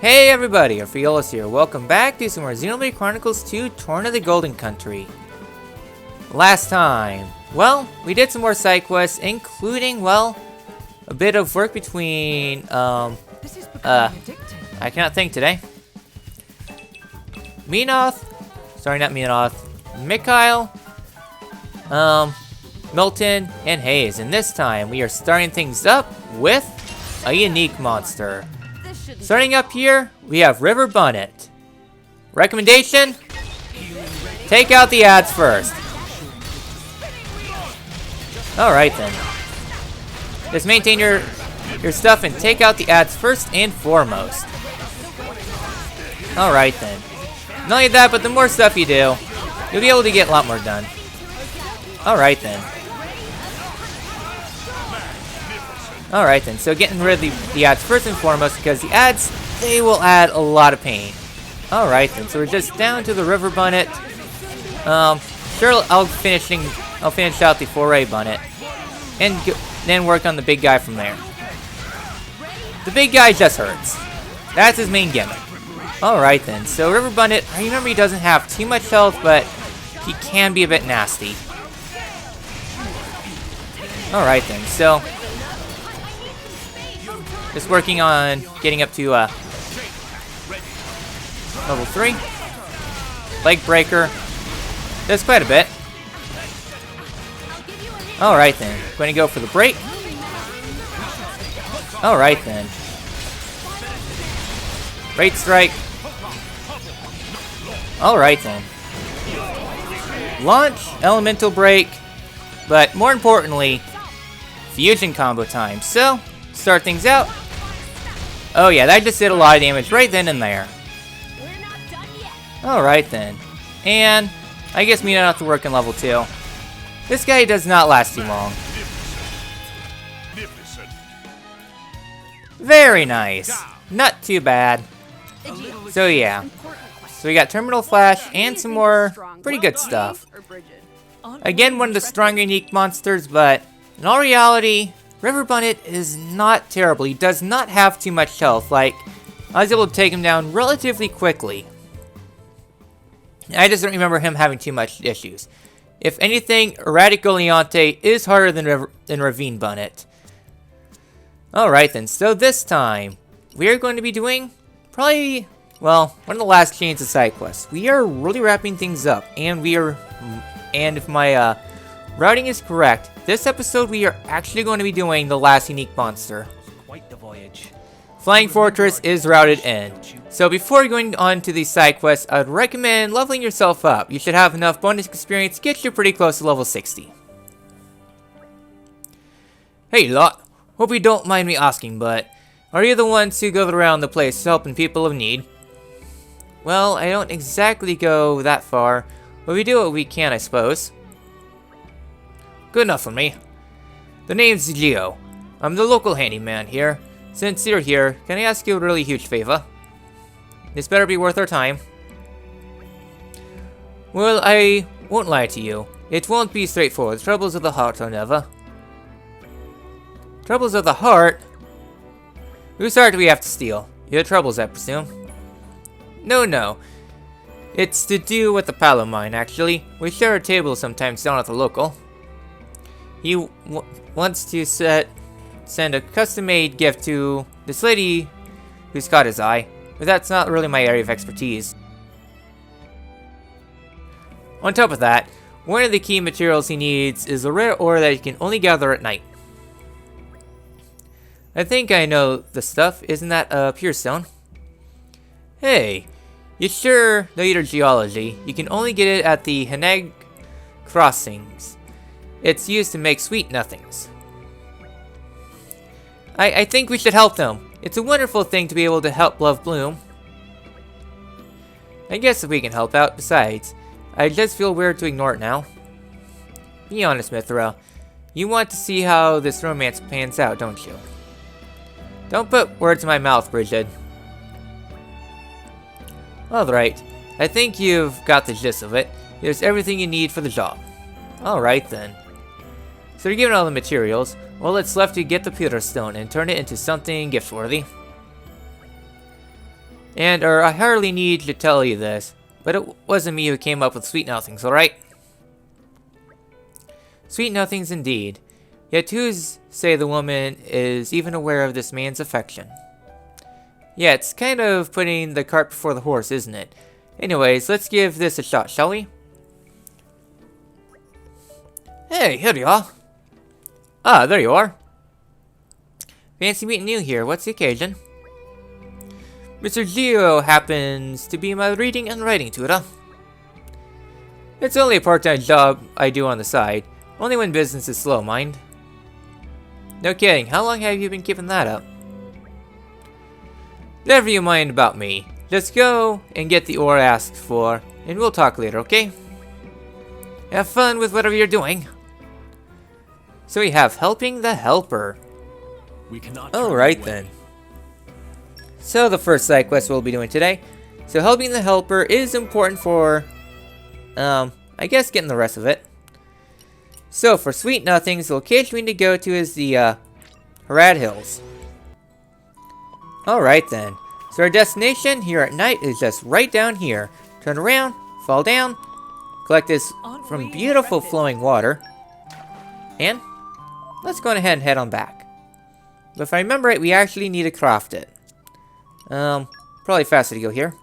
Hey everybody, Orpheolus here. Welcome back to some more Xenoblade Chronicles 2 Torna the Golden Country. Last time, well, we did some more side quests, including, well, a bit of work between, I cannot think today. Mikhail, Milton, and Hayes. And this time, we are starting things up with a unique monster. Starting up here, we have River Bunnet. Recommendation? Take out the ads first. Alright then. Just maintain your stuff and take out the ads first and foremost. Alright then. Not only that, but the more stuff you do, you'll be able to get a lot more done. Alright then. Alright then, so getting rid of the ads first and foremost, because the ads, they will add a lot of pain. Alright then, so we're just down to the River Bunnet. Sure, I'll finish out the Foray Bunnet, and then work on the big guy from there. The big guy just hurts. That's his main gimmick. Alright then, so River Bunnet, I remember he doesn't have too much health, but he can be a bit nasty. Alright then, so just working on getting up to level 3. Leg breaker. Does quite a bit. Alright then. Going to go for the break. Alright then. Great strike. Alright then. Launch, elemental break, but more importantly, fusion combo time. So, start things out. Oh yeah, that just did a lot of damage right then and there. Alright then. And I guess we don't have to work in level 2. This guy does not last too long. Very nice. Not too bad. So yeah. So we got Terminal Flash and some more pretty good stuff. Again, one of the stronger unique monsters, but in all reality, River Bunnet is not terrible. He does not have too much health. Like, I was able to take him down relatively quickly. I just don't remember him having too much issues. If anything, Erratic Goliante is harder than Ravine Bunnet. Alright then, so this time, we are going to be doing probably, well, one of the last chains of side quests. We are really wrapping things up, and if my routing is correct, this episode we are actually going to be doing the last unique monster. Quite the voyage. Flying Fortress is routed in. So before going on to these side quests, I'd recommend leveling yourself up. You should have enough bonus experience to get you pretty close to level 60. Hey lot, hope you don't mind me asking, but are you the ones who go around the place helping people of need? Well, I don't exactly go that far, but we do what we can, I suppose. Good enough for me. The name's Geo. I'm the local handyman here. Since you're here, can I ask you a really huge favor? This better be worth our time. Well, I won't lie to you. It won't be straightforward. Troubles of the heart are never. Troubles of the heart? Whose heart do we have to steal? Your troubles, I presume. No. It's to do with the palo mine, actually. We share a table sometimes down at the local. He wants to send a custom-made gift to this lady who's caught his eye, but that's not really my area of expertise. On top of that, one of the key materials he needs is a rare ore that you can only gather at night. I think I know the stuff. Isn't that a pure stone? Hey, you sure know your geology? You can only get it at the Heneg crossings. It's used to make sweet nothings. I think we should help them. It's a wonderful thing to be able to help love bloom. I guess if we can help out. Besides, I just feel weird to ignore it now. Be honest, Mithra. You want to see how this romance pans out, don't you? Don't put words in my mouth, Bridget. Alright, I think you've got the gist of it. There's everything you need for the job. Alright then. So you're given all the materials. All that's left to get the pewter stone and turn it into something gift-worthy. And I hardly need to tell you this, but it wasn't me who came up with sweet nothings, alright? Sweet nothings indeed. Yet who's say the woman is even aware of this man's affection? Yeah, it's kind of putting the cart before the horse, isn't it? Anyways, let's give this a shot, shall we? Hey, here you are. Ah, there you are. Fancy meeting you here. What's the occasion? Mr. Geo happens to be my reading and writing tutor. It's only a part-time job I do on the side. Only when business is slow, mind. No kidding. How long have you been keeping that up? Never you mind about me. Just go and get the ore asked for, and we'll talk later, okay? Have fun with whatever you're doing. So we have helping the helper. We cannot. Alright then. So the first side quest we'll be doing today. So helping the helper is important for, I guess getting the rest of it. So for sweet nothings, the location we need to go to is the, Harad Hills. Alright then. So our destination here at night is just right down here. Turn around, fall down, collect this from beautiful flowing water. And let's go ahead and head on back. But if I remember right, we actually need to craft it. Probably faster to go here.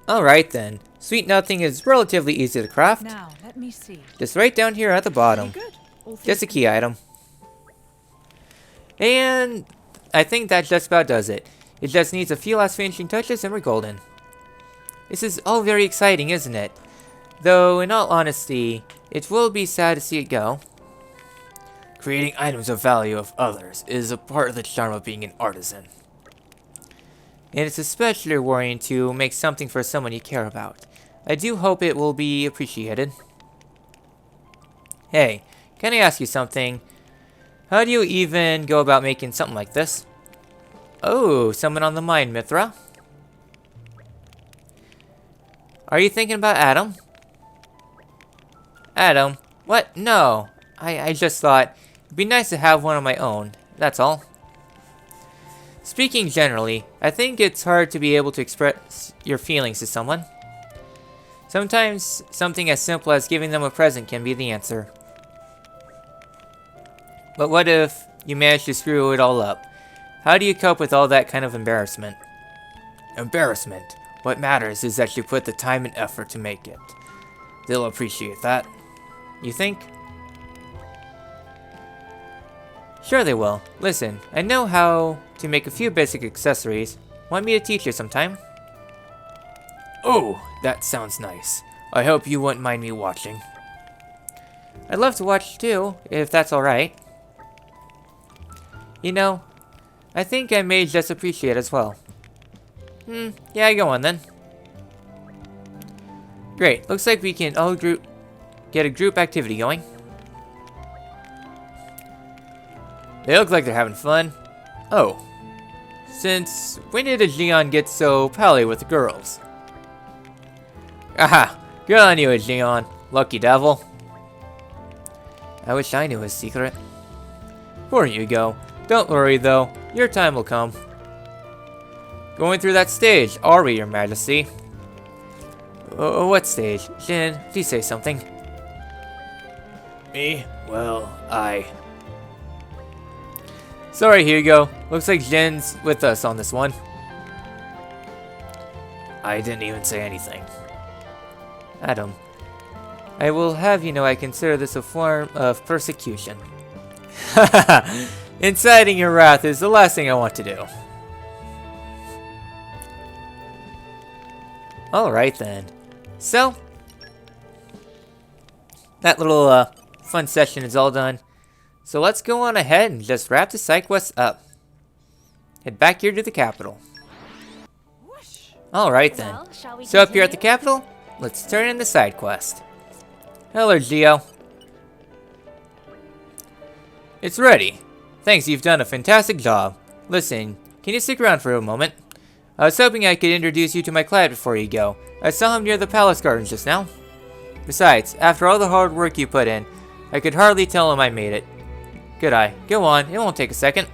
Alright then. Sweet nothing is relatively easy to craft. Now, let me see. Just right down here at the bottom. Just a key item. And I think that just about does it. It just needs a few last finishing touches and we're golden. This is all very exciting, isn't it? Though, in all honesty, it will be sad to see it go. Creating items of value of others is a part of the charm of being an artisan. And it's especially worrying to make something for someone you care about. I do hope it will be appreciated. Hey, can I ask you something? How do you even go about making something like this? Oh, someone on the mind, Mithra. Are you thinking about Adam? Adam? What? No. I just thought it'd be nice to have one of my own. That's all. Speaking generally, I think it's hard to be able to express your feelings to someone. Sometimes something as simple as giving them a present can be the answer. But what if you manage to screw it all up? How do you cope with all that kind of embarrassment? Embarrassment. What matters is that you put the time and effort to make it. They'll appreciate that. You think? Sure they will. Listen, I know how to make a few basic accessories. Want me to teach you sometime? Oh, that sounds nice. I hope you wouldn't mind me watching. I'd love to watch too, if that's alright. You know, I think I may just appreciate as well. Yeah, go on then. Great, looks like we can all get a group activity going. They look like they're having fun. Oh. Since when did a Gion get so pally with the girls? Aha! Good on you, Gion. Lucky devil. I wish I knew his secret. Poor Hugo. Don't worry though, your time will come. Going through that stage, are we, Your Majesty? What stage? Jin, please say something. Me? Well, Sorry, Hugo. Looks like Jin's with us on this one. I didn't even say anything. Adam, I will have you know I consider this a form of persecution. Inciting your wrath is the last thing I want to do. Alright then. So, that little fun session is all done. So let's go on ahead and just wrap the side quest up. Head back here to the capital. Alright then. So up here at the capital, let's turn in the side quest. Hello, Geo. It's ready. Thanks, you've done a fantastic job. Listen, can you stick around for a moment? I was hoping I could introduce you to my client before you go. I saw him near the palace gardens just now. Besides, after all the hard work you put in, I could hardly tell him I made it. Good eye. Go on, it won't take a second.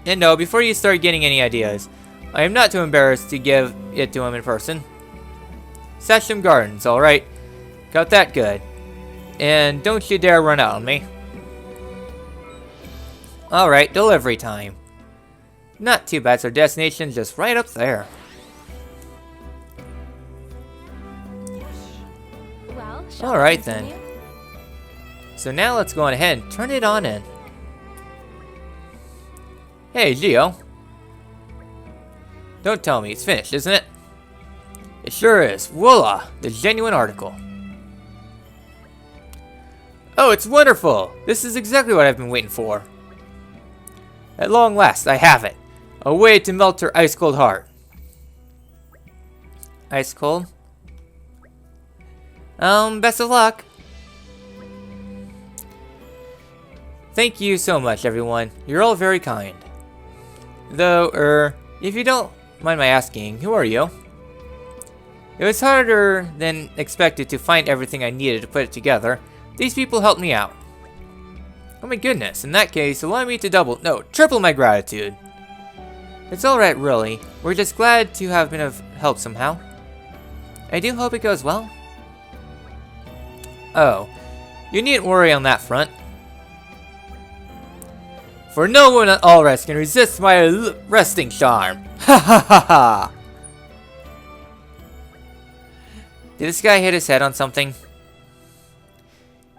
And no, before you start getting any ideas, I am not too embarrassed to give it to him in person. Sasham Gardens, alright. Got that good. And don't you dare run out on me. Alright, delivery time. Not too bad, so destination just right up there. Well, alright then. So now let's go on ahead and turn it on in. Hey, Geo. Don't tell me it's finished, isn't it? It sure is. Voila! The genuine article. Oh, it's wonderful! This is exactly what I've been waiting for. At long last, I have it. A way to melt her ice-cold heart. Ice cold? Best of luck. Thank you so much, everyone. You're all very kind. Though, if you don't mind my asking, who are you? It was harder than expected to find everything I needed to put it together. These people helped me out. Oh my goodness, in that case, allow me to triple my gratitude. It's alright, really. We're just glad to have been of help somehow. I do hope it goes well. Oh, you needn't worry on that front. For no one at all rest can resist my resting charm. Ha ha ha ha! Did this guy hit his head on something?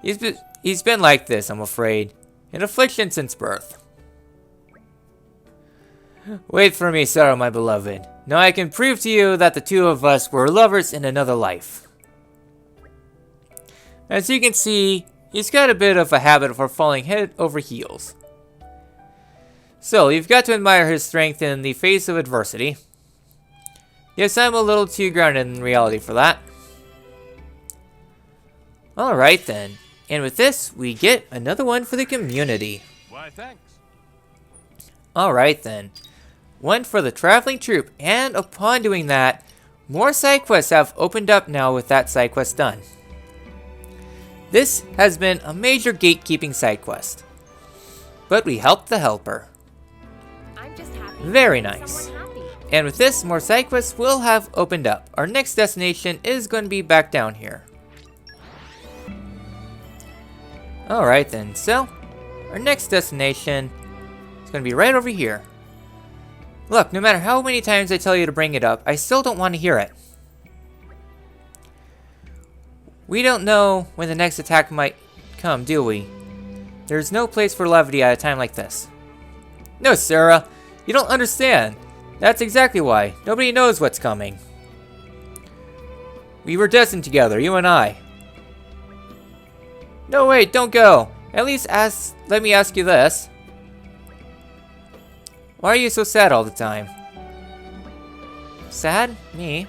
He's been like this, I'm afraid. In affliction since birth. Wait for me, Sarah, my beloved. Now I can prove to you that the two of us were lovers in another life. As you can see, he's got a bit of a habit for falling head over heels. So, you've got to admire his strength in the face of adversity. Yes, I'm a little too grounded in reality for that. Alright then. And with this, we get another one for the community. Why, thanks. Alright then. One for the traveling troupe, and upon doing that, more side quests have opened up now with that side quest done. This has been a major gatekeeping side quest. But we helped the helper. I'm just happy. Very nice. Someone happy. And with this, more side quests will have opened up. Our next destination is going to be back down here. Alright then, so our next destination is going to be right over here. Look, no matter how many times I tell you to bring it up, I still don't want to hear it. We don't know when the next attack might come, do we? There's no place for levity at a time like this. No, Sarah, you don't understand. That's exactly why. Nobody knows what's coming. We were destined together, you and I. No, wait, don't go. At least let me ask you this. Why are you so sad all the time? Sad? Me?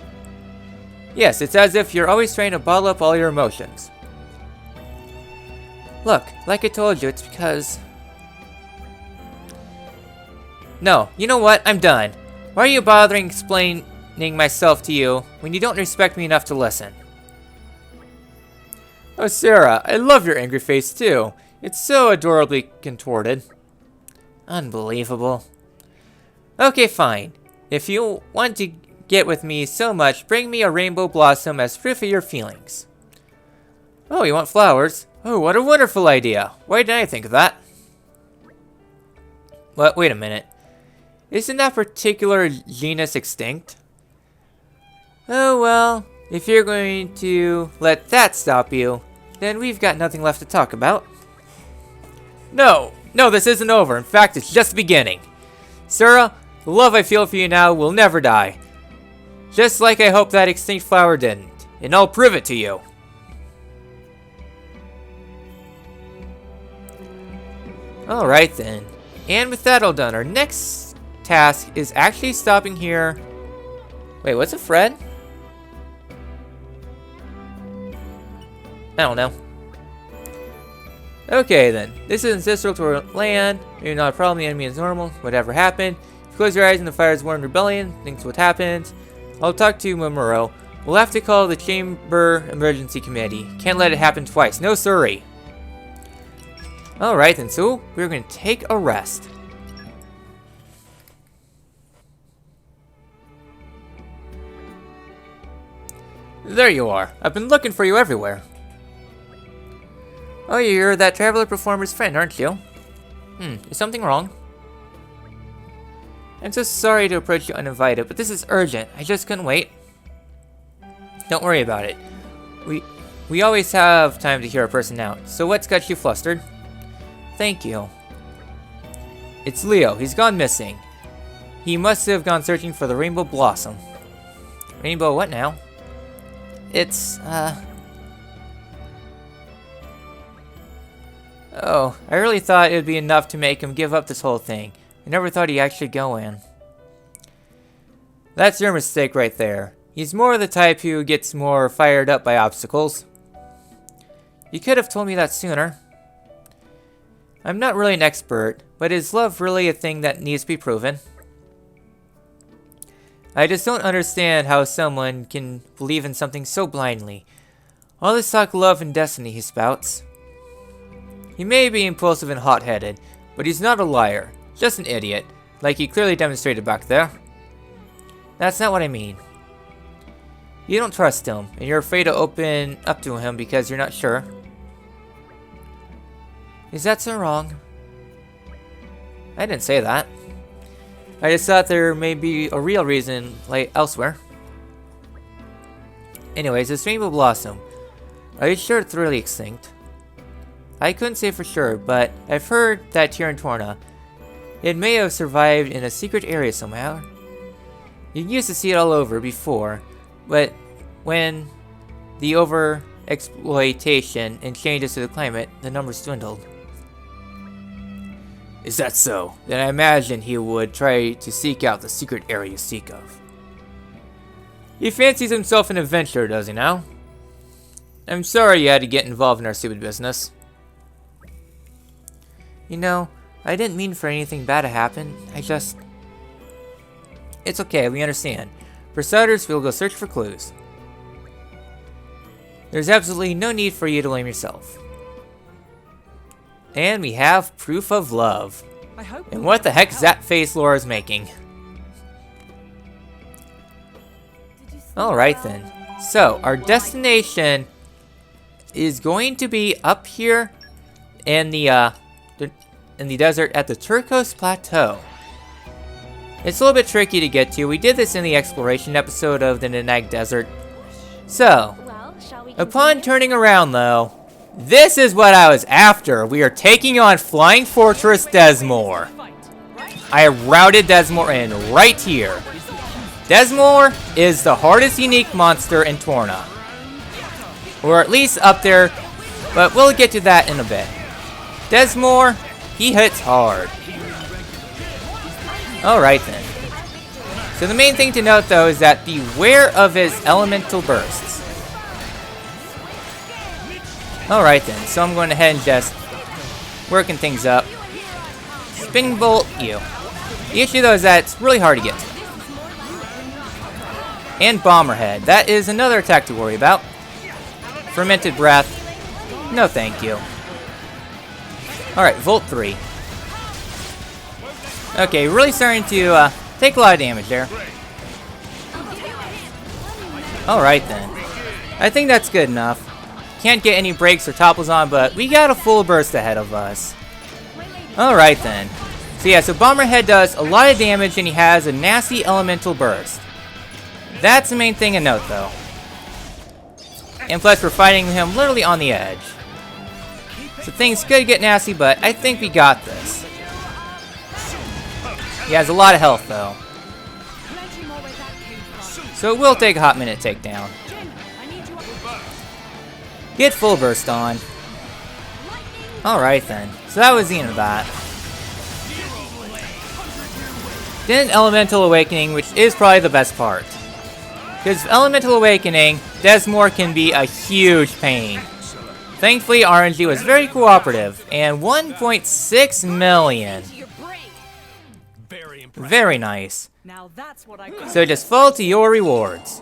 Yes, it's as if you're always trying to bottle up all your emotions. Look, like I told you, it's because... No, you know what? I'm done. Why are you bothering explaining myself to you when you don't respect me enough to listen? Oh, Sarah, I love your angry face too. It's so adorably contorted. Unbelievable. Okay, fine. If you want to get with me so much, bring me a rainbow blossom as proof of your feelings. Oh, you want flowers? Oh, what a wonderful idea. Why didn't I think of that? What? Wait a minute. Isn't that particular genus extinct? Oh, well, if you're going to let that stop you, then we've got nothing left to talk about. No, this isn't over. In fact, it's just beginning. Sarah, the love I feel for you now will never die. Just like I hope that extinct flower didn't. And I'll prove it to you. Alright then. And with that all done, our next task is actually stopping here. Wait, what's a Fred? I don't know. Okay then, this is ancestral to our land. Maybe not a problem, the enemy is normal. Whatever happened. If you close your eyes and the fire is warned rebellion, thinks what happened. I'll talk to Momuro. We'll have to call the Chamber Emergency Committee. Can't let it happen twice. No siree. Alright then, so we're going to take a rest. There you are. I've been looking for you everywhere. Oh, you're that traveler performer's friend, aren't you? Is something wrong? I'm so sorry to approach you uninvited, but this is urgent. I just couldn't wait. Don't worry about it. We always have time to hear a person out. So what's got you flustered? Thank you. It's Leo. He's gone missing. He must have gone searching for the rainbow blossom. Rainbow what now? It's, Oh, I really thought it would be enough to make him give up this whole thing. I never thought he'd actually go in. That's your mistake right there. He's more the type who gets more fired up by obstacles. You could have told me that sooner. I'm not really an expert, but is love really a thing that needs to be proven? I just don't understand how someone can believe in something so blindly. All this talk of love and destiny he spouts. He may be impulsive and hot-headed, but he's not a liar. Just an idiot, like he clearly demonstrated back there. That's not what I mean. You don't trust him, and you're afraid to open up to him because you're not sure. Is that so wrong? I didn't say that. I just thought there may be a real reason, like elsewhere. Anyways, this rainbow blossom. Are you sure it's really extinct? I couldn't say for sure, but I've heard that here in Torna, it may have survived in a secret area somehow. You used to see it all over before, but when the over-exploitation and changes to the climate, the numbers dwindled. Is that so? Then I imagine he would try to seek out the secret area you speak of. He fancies himself an adventurer, does he now? I'm sorry you had to get involved in our stupid business. You know, I didn't mean for anything bad to happen. It's okay, we understand. For starters, we'll go search for clues. There's absolutely no need for you to blame yourself. And we have proof of love. And what the heck is that face Laura's making? Alright then. So, our destination is going to be up here in the desert at the Turcos Plateau. It's a little bit tricky to get to. We did this in the exploration episode of the Nanag Desert. So, upon turning around though, this is what I was after. We are taking on Flying Fortress Desmore. I routed Desmore in right here. Desmore is the hardest unique monster in Torna. Or at least up there, but we'll get to that in a bit. Desmore, he hits hard. Alright then. So the main thing to note though is that beware of his elemental bursts. Alright then, so I'm going ahead and just working things up. Spinning Bolt, you. The issue though is that it's really hard to get to. And Bomberhead, that is another attack to worry about. Fermented Breath, no thank you. Alright, Volt 3. Okay, really starting to take a lot of damage there. Alright then. I think that's good enough. Can't get any breaks or topples on, but we got a full burst ahead of us. Alright then. So yeah, so Bomberhead does a lot of damage and he has a nasty elemental burst. That's the main thing to note though. And plus we're fighting him literally on the edge. So things could get nasty, but I think we got this. He has a lot of health though. So it will take a hot minute to take down. Get full burst on. Alright then. So that was the end of that. Then Elemental Awakening, which is probably the best part. Because Elemental Awakening, Desmore can be a huge pain. Thankfully, RNG was very cooperative, and 1.6 million. Very nice. So just fall to your rewards.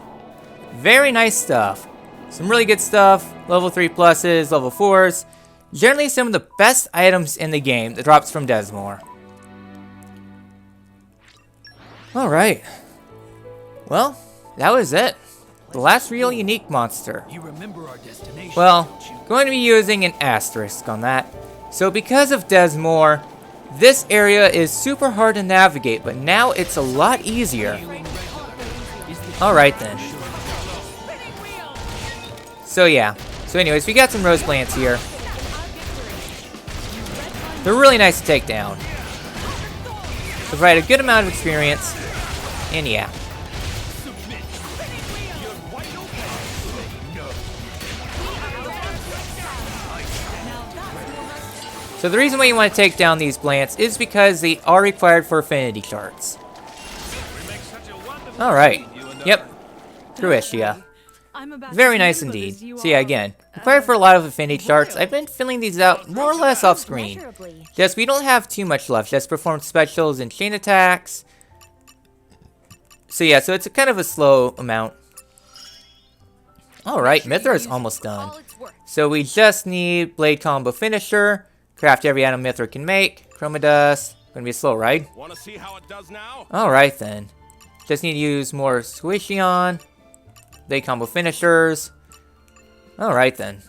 Very nice stuff. Some really good stuff. Level 3 pluses, level 4s. Generally some of the best items in the game that drops from Desmore. Alright. Well, that was it. the last real unique monster. You remember our destination, Well, don't you? going to be using an asterisk on that. So because of Desmore, this area is super hard to navigate, but now it's a lot easier. Alright then. So yeah. So anyways, we got some rose plants here. They're really nice to take down. Provide a good amount of experience. And yeah. So the reason why you want to take down these plants is because they are required for affinity charts. Alright. Yep. Cruitia. Very nice indeed. So yeah, again, required for a lot of affinity charts. I've been filling these out more or less off screen. Just we don't have too much left. Just perform specials and chain attacks. So yeah, so it's a kind of a slow amount. Alright, Mithra is almost done. So we just need Blade Combo Finisher. Craft every item Mithra can make. Chroma Dust. Gonna be a slow ride. Want to see how it does now? Alright then. Just need to use more Squishion. Blade Combo Finishers. Alright then.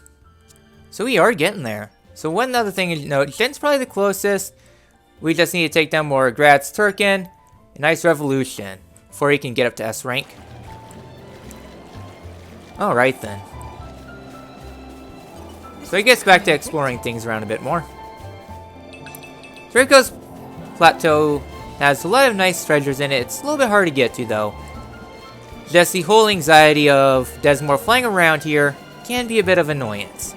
So we are getting there. So one other thing to note, Jin's probably the closest. We just need to take down more Grad's Turkin. A nice Revolution. Before he can get up to S rank. Alright then. So he gets back to exploring things around a bit more. Draco's Plateau has a lot of nice treasures in it. It's a little bit hard to get to though. Just the whole anxiety of Desmore flying around here can be a bit of annoyance.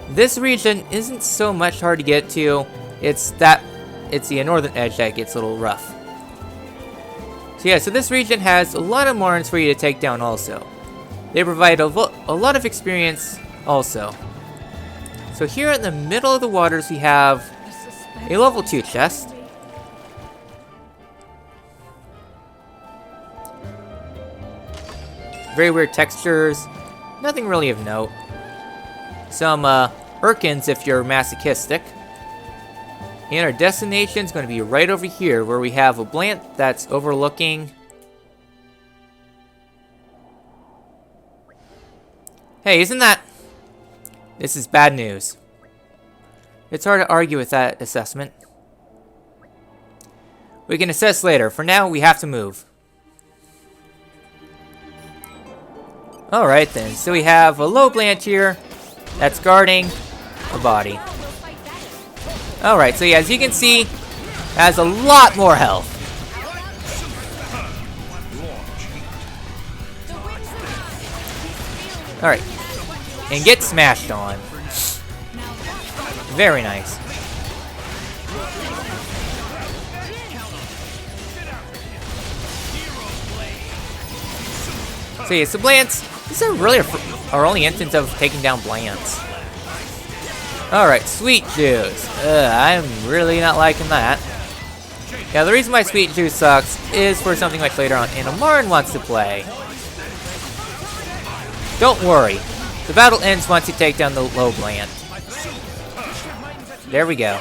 This region isn't so much hard to get to. It's the northern edge that gets a little rough. So yeah, so this region has a lot of Morons for you to take down also. They provide a lot of experience also. So here in the middle of the waters we have a level 2 chest. Very weird textures. Nothing really of note. Some Urkins if you're masochistic. And our destination is going to be right over here where we have a plant that's overlooking. Hey, isn't that... This is bad news. It's hard to argue with that assessment. We can assess later. For now, we have to move. Alright then, so we have a low plant here that's guarding a body. Alright, so yeah, as you can see, it has a lot more health. Alright, and get smashed on. Very nice. So yeah, so Blants, this is really our only instance of taking down Blants. Alright, Sweet Juice. I'm really not liking that. Yeah, the reason why Sweet Juice sucks is for something much later on, and Amaran wants to play. Don't worry. The battle ends once you take down the low Blant. There we go.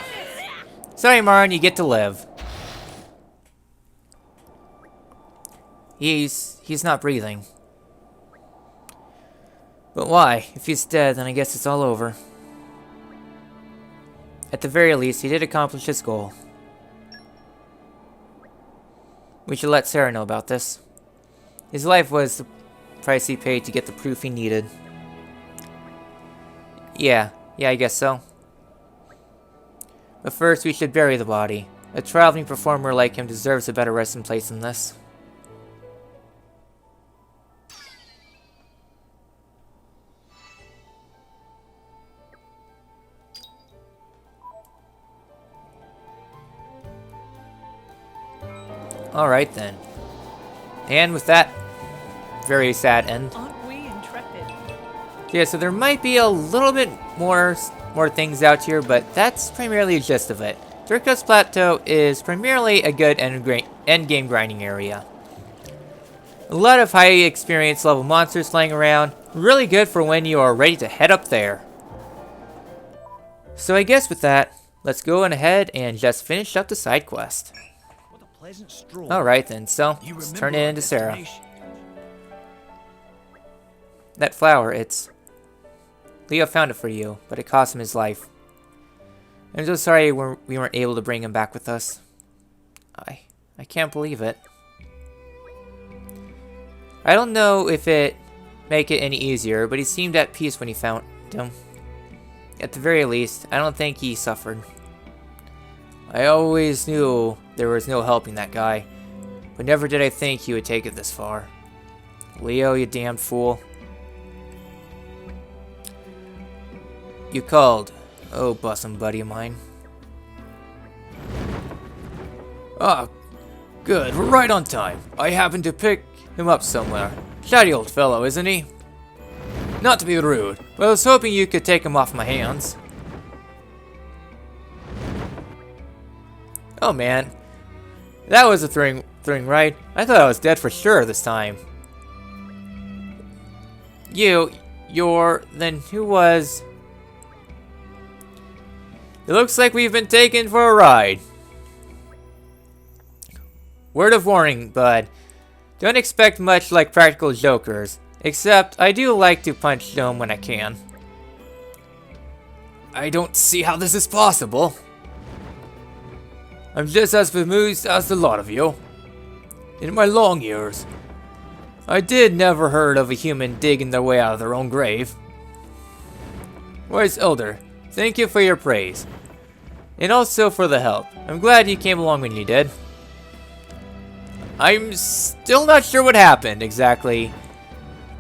Sorry, Amaran, you get to live. He's not breathing. But why? If he's dead, then I guess it's all over. At the very least, he did accomplish his goal. We should let Sarah know about this. His life was the price he paid to get the proof he needed. Yeah, I guess so. But first, we should bury the body. A traveling performer like him deserves a better resting place than this. Alright then. And with that very sad end. Aren't we intrepid? Yeah, so there might be a little bit more things out here, but that's primarily the gist of it. Draco's Plateau is primarily a good end game grinding area. A lot of high experience level monsters flying around. Really good for when you are ready to head up there. So I guess with that, let's go on ahead and just finish up the side quest. Pleasant stroll. Alright then, so You let's remember turn it our into Sarah. destination. that flower, Leo found it for you, but it cost him his life. I'm so sorry we weren't able to bring him back with us. I can't believe it. I don't know if it make it any easier, but he seemed at peace when he found him. At the very least, I don't think he suffered. I always knew there was no helping that guy, but never did I think he would take it this far. Leo, you damned fool. You called. Oh, bussin' buddy of mine. Ah, good. We're right on time. I happened to pick him up somewhere. Chatty old fellow, isn't he? Not to be rude, but I was hoping you could take him off my hands. Oh man, that was a thing, right? I thought I was dead for sure this time. Then who was? It looks like we've been taken for a ride. Word of warning, bud. Don't expect much like practical jokers, except I do like to punch them when I can. I don't see how this is possible. I'm just as bemused as the lot of you. In my long years, I did never heard of a human digging their way out of their own grave. Wise Elder, thank you for your praise. And also for the help. I'm glad you came along when you did. I'm still not sure what happened exactly,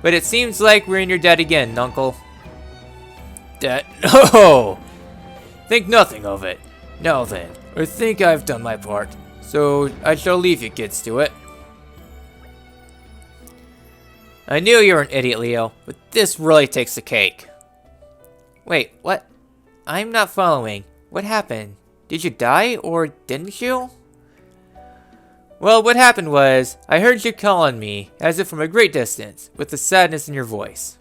but it seems like we're in your debt again, Uncle. Debt? No! Think nothing of it. Now then, I think I've done my part, so I shall leave you kids to it. I knew you were an idiot, Leo, but this really takes the cake. Wait, what? I'm not following. What happened? Did you die, or didn't you? Well, what happened was, I heard you call on me, as if from a great distance, with the sadness in your voice.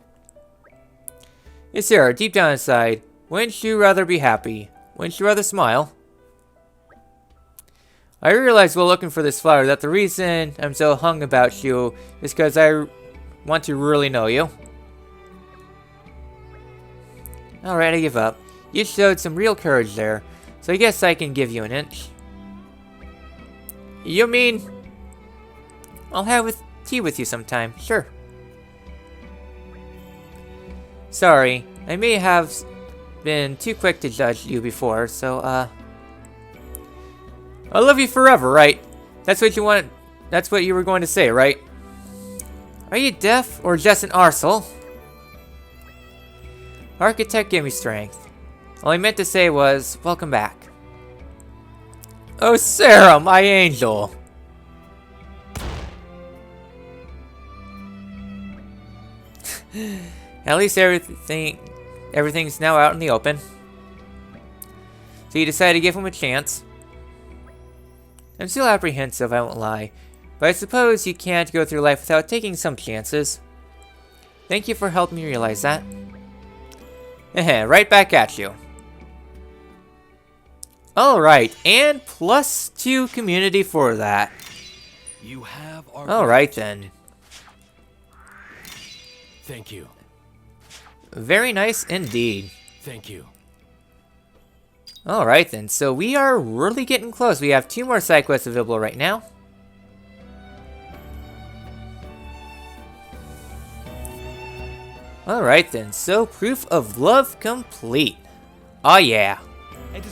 Yes, sir, deep down inside, wouldn't you rather be happy? Wouldn't you rather smile? I realized while looking for this flower that the reason I'm so hung about you is because I want to really know you. Alright, I give up. You showed some real courage there, so I guess I can give you an inch. You mean? I'll have tea with you sometime, sure. Sorry, I may have been too quick to judge you before, so, I love you forever, right? That's what you want. That's what you were going to say, right? Are you deaf or just an arsehole? Architect gave me strength. All I meant to say was, welcome back. Oh, Sarah, my angel. At least everything's now out in the open. So you decided to give him a chance. I'm still apprehensive, I won't lie, but I suppose you can't go through life without taking some chances. Thank you for helping me realize that. Right back at you. Alright, and +2 community for that. You have our Alright then. Thank you. Very nice indeed. Thank you. Alright then, so we are really getting close. We have 2 more side quests available right now. Alright then, so proof of love complete. Oh yeah. And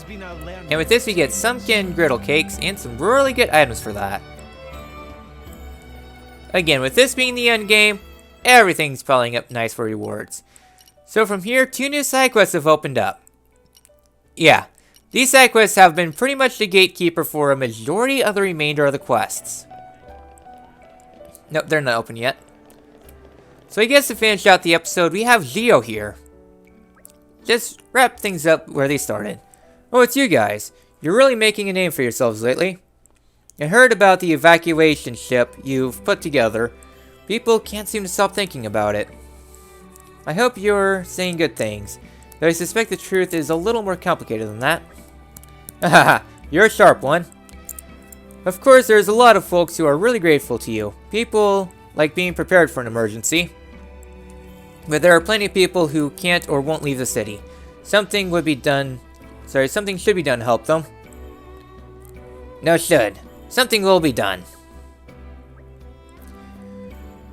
with this we get Sumpkin griddle cakes and some really good items for that. Again, with this being the end game, everything's piling up nice for rewards. So from here, 2 new side quests have opened up. Yeah, these side quests have been pretty much the gatekeeper for a majority of the remainder of the quests. Nope, they're not open yet. So I guess to finish out the episode, we have Geo here. Just wrap things up where they started. Oh, it's you guys. You're really making a name for yourselves lately. I heard about the evacuation ship you've put together. People can't seem to stop thinking about it. I hope you're saying good things, though I suspect the truth is a little more complicated than that. Haha, you're a sharp one. Of course, there's a lot of folks who are really grateful to you. People like being prepared for an emergency. But there are plenty of people who can't or won't leave the city. Something should be done to help them. No should. Something will be done.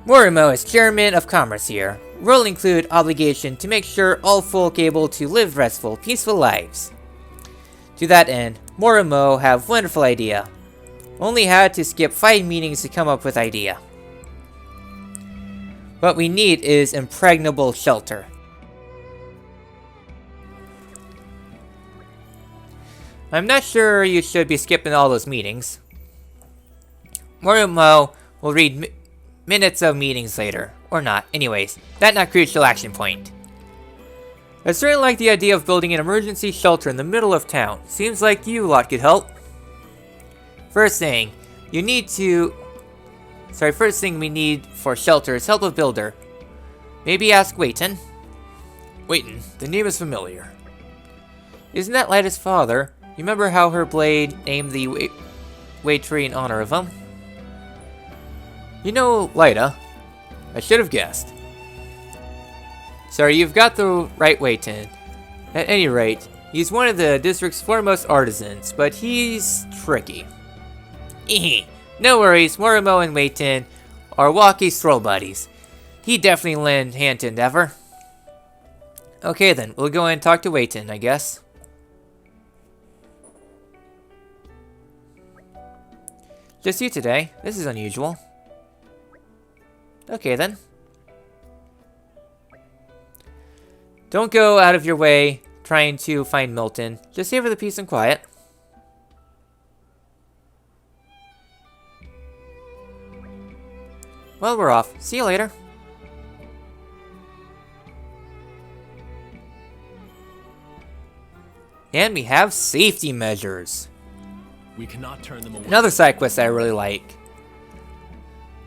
Morimo is chairman of commerce here. Will include obligation to make sure all folk able to live restful, peaceful lives. To that end, Morimo have wonderful idea. Only had to skip 5 meetings to come up with idea. What we need is impregnable shelter. I'm not sure you should be skipping all those meetings. Morimo will read minutes of meetings later. Or not. Anyways, that's not crucial action point. I certainly like the idea of building an emergency shelter in the middle of town. Seems like you lot could help. First thing we need for shelter is help of builder. Maybe ask Waiton. Waiton, the name is familiar. Isn't that Lyta's father? You remember how her blade named the Wait tree in honor of him? You know Lyta. I should have guessed. Sorry, you've got the right Waiton. At any rate, he's one of the district's foremost artisans, but he's tricky. No worries, Morimo and Waiton are walkie stroll buddies. He definitely lend hand to endeavor. Okay then, we'll go and talk to Waiton, I guess. Just you today? This is unusual. Okay then. Don't go out of your way trying to find Milton. Just savor the peace and quiet. Well, we're off. See you later. And we have safety measures. We cannot turn them away. Another side quest I really like.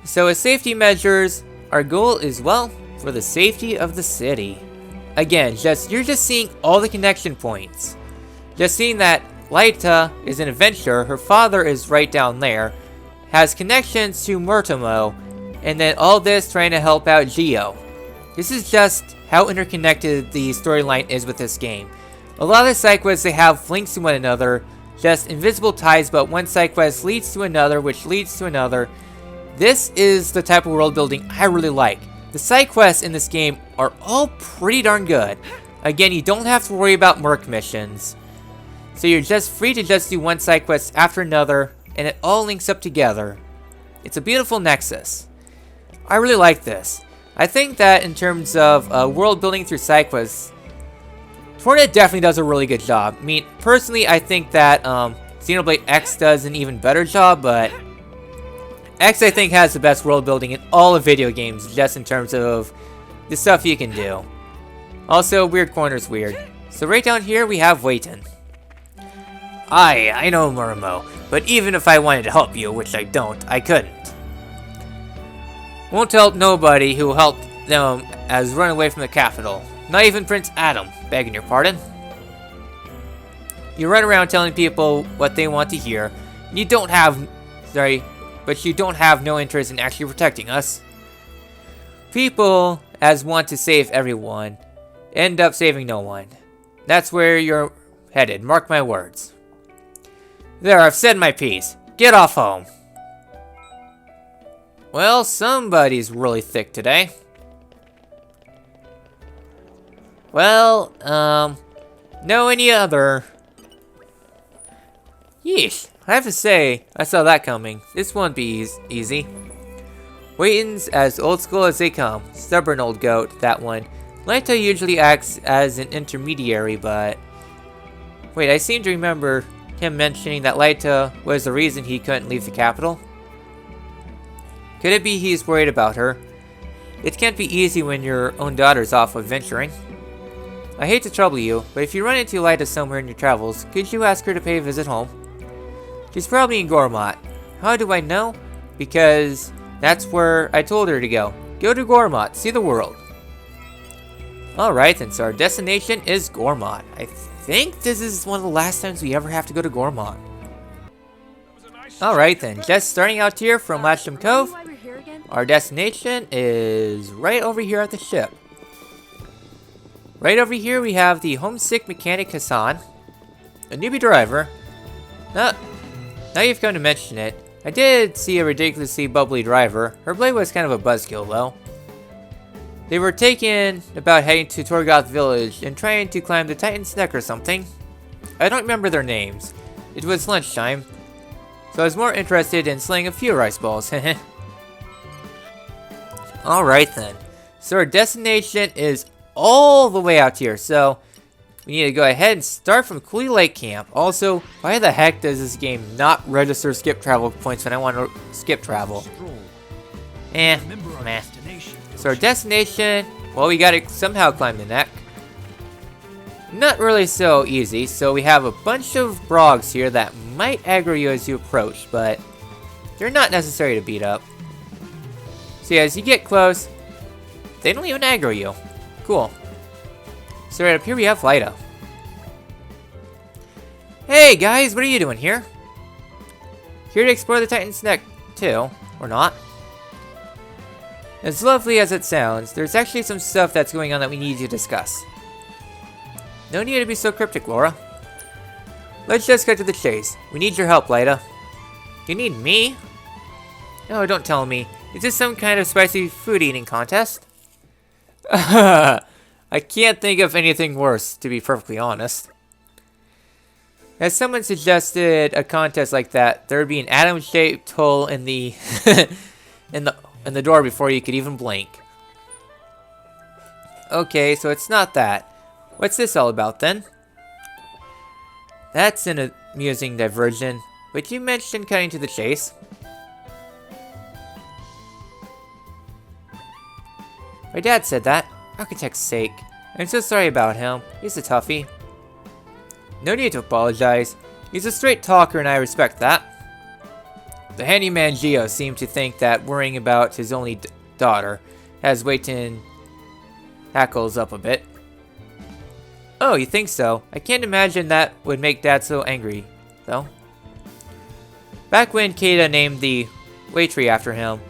So with safety measures, our goal is, well, for the safety of the city. Again, you're just seeing all the connection points. Just seeing that Lyta is an adventurer, her father is right down there, has connections to Murtamo, and then all this trying to help out Geo. This is just how interconnected the storyline is with this game. A lot of the side quests, they have links to one another, just invisible ties, but one side quest leads to another, which leads to another. This is the type of world building I really like. The side quests in this game are all pretty darn good. Again, you don't have to worry about merc missions. So you're just free to just do one side quest after another, and it all links up together. It's a beautiful nexus. I really like this. I think that in terms of world building through side quests, Torna definitely does a really good job. I mean, personally, I think that Xenoblade X does an even better job, but X, I think, has the best world building in all of video games, just in terms of the stuff you can do. Also, Weird Corner's weird. So right down here, we have Waiton. I know Murimo, but even if I wanted to help you, which I don't, I couldn't. Won't help nobody who helped them as run away from the capital. Not even Prince Adam, begging your pardon. You run around telling people what they want to hear, and you don't have no interest in actually protecting us. People, as want to save everyone, end up saving no one. That's where you're headed, mark my words. There, I've said my piece. Get off home. Well, somebody's really thick today. Well, no any other. Yeesh, I have to say, I saw that coming. This won't be easy. Waiton's as old school as they come. Stubborn old goat, that one. Lyta usually acts as an intermediary, but... Wait, I seem to remember him mentioning that Lyta was the reason he couldn't leave the capital. Could it be he's worried about her? It can't be easy when your own daughter's off adventuring. I hate to trouble you, but if you run into Lyta somewhere in your travels, could you ask her to pay a visit home? She's probably in Gormott. How do I know? Because that's where I told her to go. Go to Gormott, see the world. Alright then, so our destination is Gormott. I think this is one of the last times we ever have to go to Gormott. Alright then, just starting out here from Latcham Cove. Our destination is right over here at the ship. Right over here we have the homesick mechanic Hassan, a newbie driver. Now you've come to mention it, I did see a ridiculously bubbly driver. Her blade was kind of a buzzkill though. They were taken about heading to Torgoth village and trying to climb the Titan's neck or something. I don't remember their names. It was lunchtime, so I was more interested in slaying a few rice balls. Alright then. So our destination is all the way out here, so we need to go ahead and start from Cooley Lake Camp. Also, why the heck does this game not register skip travel points when I want to skip travel? Meh. So our destination, well, we gotta somehow climb the neck. Not really so easy, so we have a bunch of brogs here that might aggro you as you approach, but they're not necessary to beat up. So yeah, as you get close, they don't even aggro you. Cool. So right up here we have Lyda. Hey guys, what are you doing here? Here to explore the Titan's neck too, or not? As lovely as it sounds, there's actually some stuff that's going on that we need to discuss. No need to be so cryptic, Laura. Let's just get to the chase. We need your help, Lyda. You need me? No, don't tell me. Is this some kind of spicy food eating contest? I can't think of anything worse, to be perfectly honest. As someone suggested a contest like that, there would be an atom-shaped hole in the in the door before you could even blink. Okay, so it's not that. What's this all about then? That's an amusing diversion, but you mentioned cutting to the chase. My dad said that. Architect's sake. I'm so sorry about him. He's a toughie. No need to apologize. He's a straight talker and I respect that. The handyman Gio seemed to think that worrying about his only daughter has Waitin hackles up a bit. Oh, you think so? I can't imagine that would make Dad so angry, though. Back when Keita named the Waitry after him,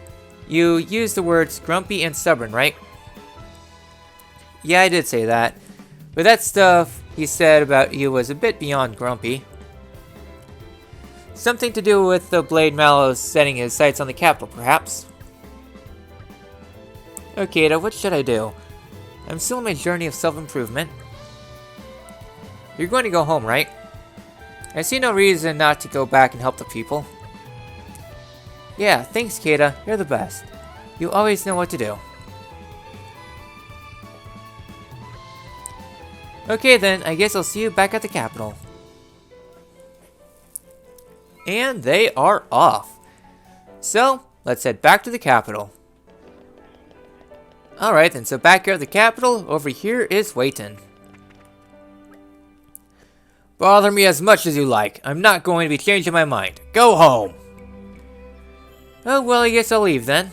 you used the words grumpy and stubborn, right? Yeah, I did say that. But that stuff he said about you was a bit beyond grumpy. Something to do with the Blade Mallows setting his sights on the capital, perhaps? Okay, Keita, what should I do? I'm still on my journey of self-improvement. You're going to go home, right? I see no reason not to go back and help the people. Yeah, thanks, Keita. You're the best. You always know what to do. Okay then, I guess I'll see you back at the capital. And they are off. So, let's head back to the capital. Alright then, so back here at the capital, over here is Waitin. Bother me as much as you like. I'm not going to be changing my mind. Go home! Oh, well, I guess I'll leave then.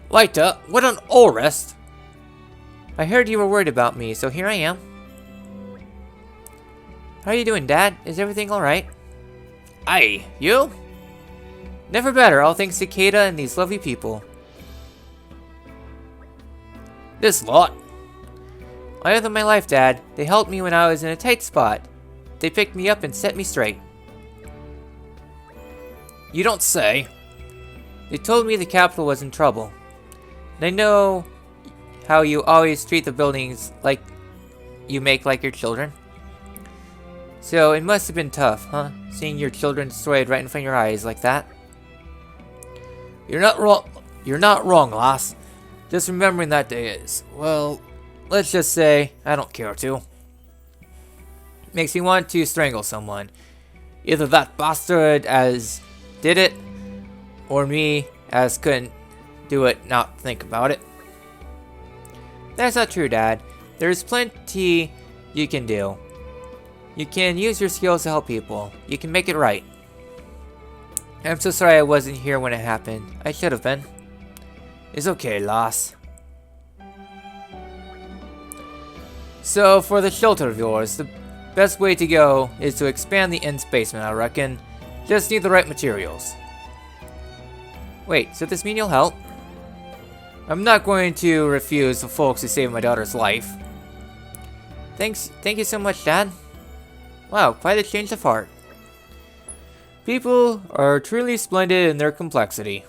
Lyta, what on Orest? I heard you were worried about me, so here I am. How are you doing, Dad? Is everything alright? Aye, you? Never better, all thanks to Keita and these lovely people. This lot? I owe them my life, Dad. They helped me when I was in a tight spot. They picked me up and set me straight. You don't say. They told me the capital was in trouble. And I know how you always treat the buildings like you make like your children. So it must have been tough, huh? Seeing your children destroyed right in front of your eyes like that. You're not wrong. You're not wrong, lass. Just remembering that day is, well, let's just say I don't care to. Makes me want to strangle someone. Either that bastard as did it, or me as couldn't do it, not think about it. That's not true, Dad. There's plenty you can do. You can use your skills to help people. You can make it right. I'm so sorry I wasn't here when it happened. I should have been. It's okay, lass. So, for the shelter of yours, the best way to go is to expand the inn's basement, I reckon. Just need the right materials. Wait, so this mean you'll help? I'm not going to refuse the folks who saved my daughter's life. Thank you so much, Dad. Wow, quite a change of heart. People are truly splendid in their complexity.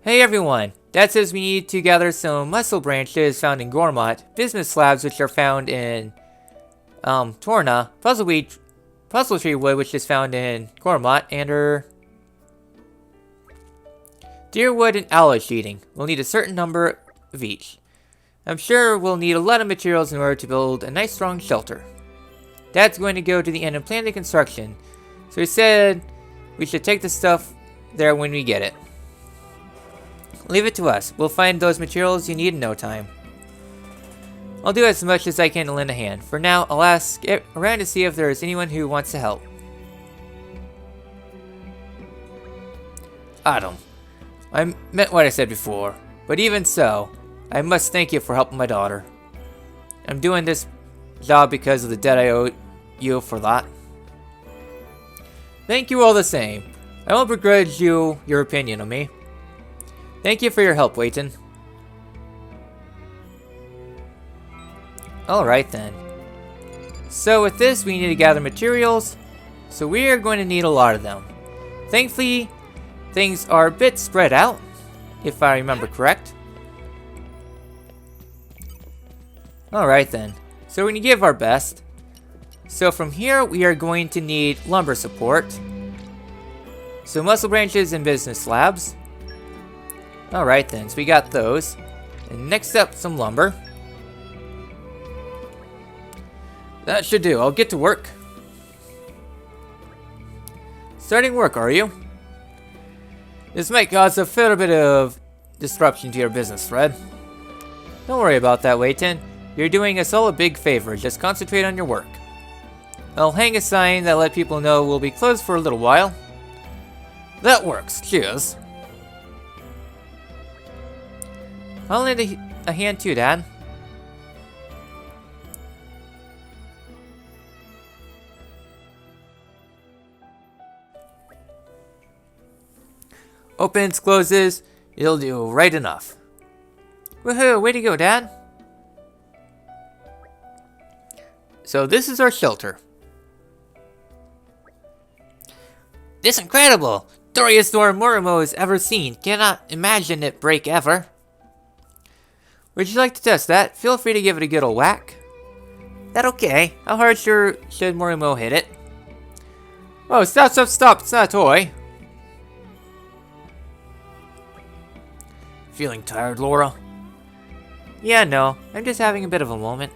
Hey everyone, Dad says we need to gather some muscle branches found in Gormott, business slabs which are found in Torna, puzzle tree wood which is found in Gormott, and deer wood and aloe sheeting. We'll need a certain number of each. I'm sure we'll need a lot of materials in order to build a nice strong shelter. Dad's going to go to the inn and plan the construction, so he said we should take the stuff there when we get it. Leave it to us. We'll find those materials you need in no time. I'll do as much as I can to lend a hand. For now, I'll ask around to see if there is anyone who wants to help. Adam, I meant what I said before, but even so, I must thank you for helping my daughter. I'm doing this job because of the debt I owe you for that. Thank you all the same. I won't begrudge you your opinion of me. Thank you for your help, Wayton. Alright then. So with this, we need to gather materials. So we are going to need a lot of them. Thankfully, things are a bit spread out, if I remember correct. Alright then. So we're going to give our best. So from here, we are going to need lumber support. So muscle branches and business slabs. Alright then, so we got those. And next up, some lumber. That should do. I'll get to work. Starting work, are you? This might cause a fair bit of disruption to your business, Fred. Don't worry about that, Wayton. You're doing us all a big favor. Just concentrate on your work. I'll hang a sign that let people know we'll be closed for a little while. That works. Cheers. I'll lend a hand too, Dad. Opens, closes, it'll do right enough. Woohoo, way to go, Dad. So this is our shelter. This incredible! Doriest door Morimo has ever seen. Cannot imagine it break ever. Would you like to test that? Feel free to give it a good old whack. That okay? How hard should Morimo hit it? Oh, stop, stop, stop. It's not a toy. Feeling tired, Laura? Yeah, no. I'm just having a bit of a moment.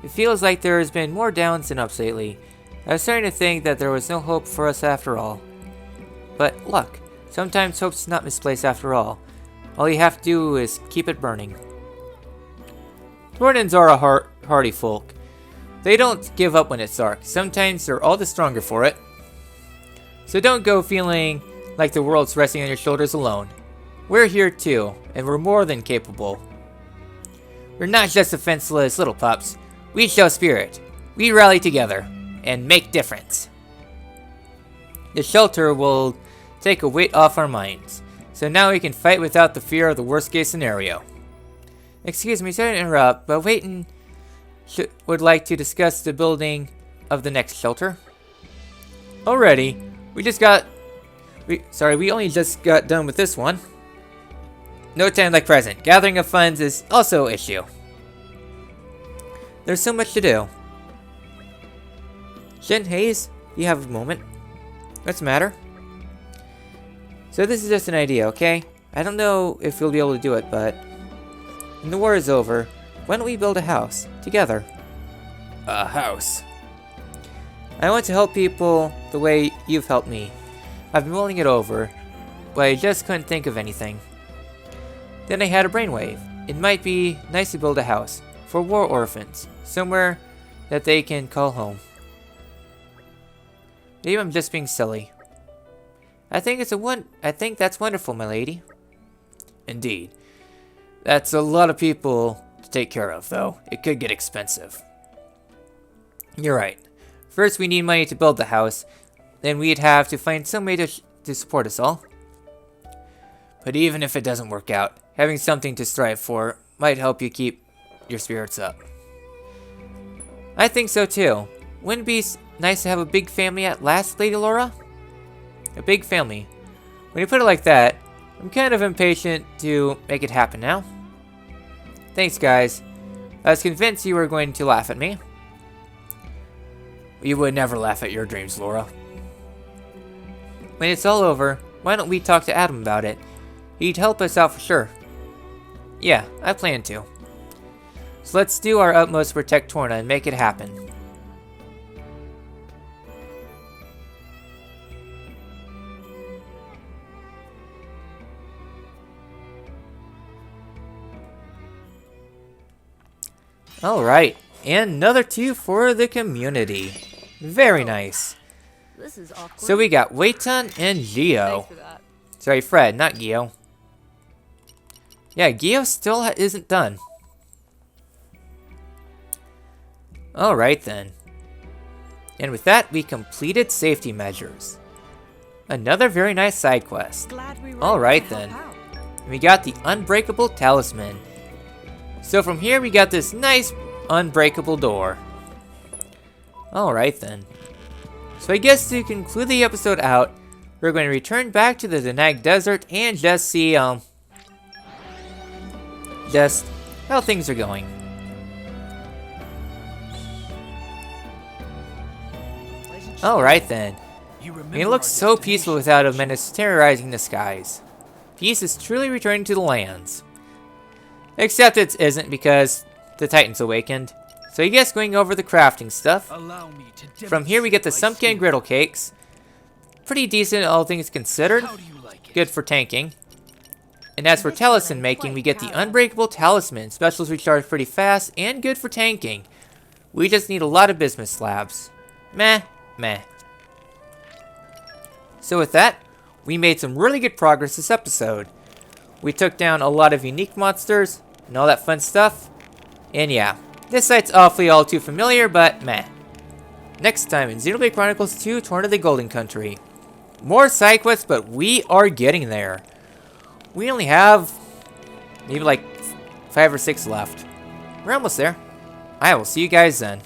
It feels like there has been more downs than ups lately. I was starting to think that there was no hope for us after all. But look, sometimes hope's not misplaced after all. All you have to do is keep it burning. Tornans are a hardy folk. They don't give up when it's dark. Sometimes they're all the stronger for it. So don't go feeling like the world's resting on your shoulders alone. We're here too, and we're more than capable. We're not just defenseless little pups. We show spirit. We rally together and make difference. The shelter will take a weight off our minds, so now we can fight without the fear of the worst case scenario. Excuse me, sorry to interrupt, but Wayton would like to discuss the building of the next shelter. Already, we only just got done with this one. No time like present. Gathering of funds is also an issue. There's so much to do. Shin Hayes, you have a moment. What's the matter? So this is just an idea, okay? I don't know if we'll be able to do it, but when the war is over, why don't we build a house together? A house? I want to help people the way you've helped me. I've been mulling it over, but I just couldn't think of anything. Then I had a brainwave. It might be nice to build a house for war orphans, somewhere that they can call home. Maybe I'm just being silly. I think that's wonderful, my lady. Indeed. That's a lot of people to take care of, though. It could get expensive. You're right. First, we need money to build the house. Then we'd have to find some way to support us all. But even if it doesn't work out, having something to strive for might help you keep your spirits up. I think so too. Wouldn't it be nice to have a big family at last, Lady Laura? A big family. When you put it like that, I'm kind of impatient to make it happen now. Thanks, guys. I was convinced you were going to laugh at me. You would never laugh at your dreams, Laura. When it's all over, why don't we talk to Adam about it? He'd help us out for sure. Yeah, I plan to. So let's do our utmost to protect Torna and make it happen. Alright, and another 2 for the community. Very nice. This is awkward. So we got Weitan and Gio. Thanks for that. Sorry, Fred, not Gio. Yeah, Gio still isn't done. Alright then. And with that, we completed safety measures. Another very nice side quest. Alright then. We got the Unbreakable Talisman. So from here, we got this nice unbreakable door. Alright then. So I guess to conclude the episode out, we're going to return back to the Danag Desert and just see, just how things are going. Alright then. I mean, it looks so peaceful without a menace terrorizing the skies. Peace is truly returning to the lands. Except it isn't because the Titans awakened. So I guess going over the crafting stuff. From here we get the Sumpkin Griddle Cakes. Pretty decent all things considered. Good for tanking. And as for talisman making, we get the Unbreakable Talisman. Specials recharge pretty fast and good for tanking. We just need a lot of business slabs. Meh. So with that, we made some really good progress this episode. We took down a lot of unique monsters and all that fun stuff. And yeah, this site's awfully all too familiar, but meh. Next time in Xenoblade Chronicles 2, Torna the Golden Country. More side quests, but we are getting there. We only have maybe like 5 or 6 left. We're almost there. I will see you guys then.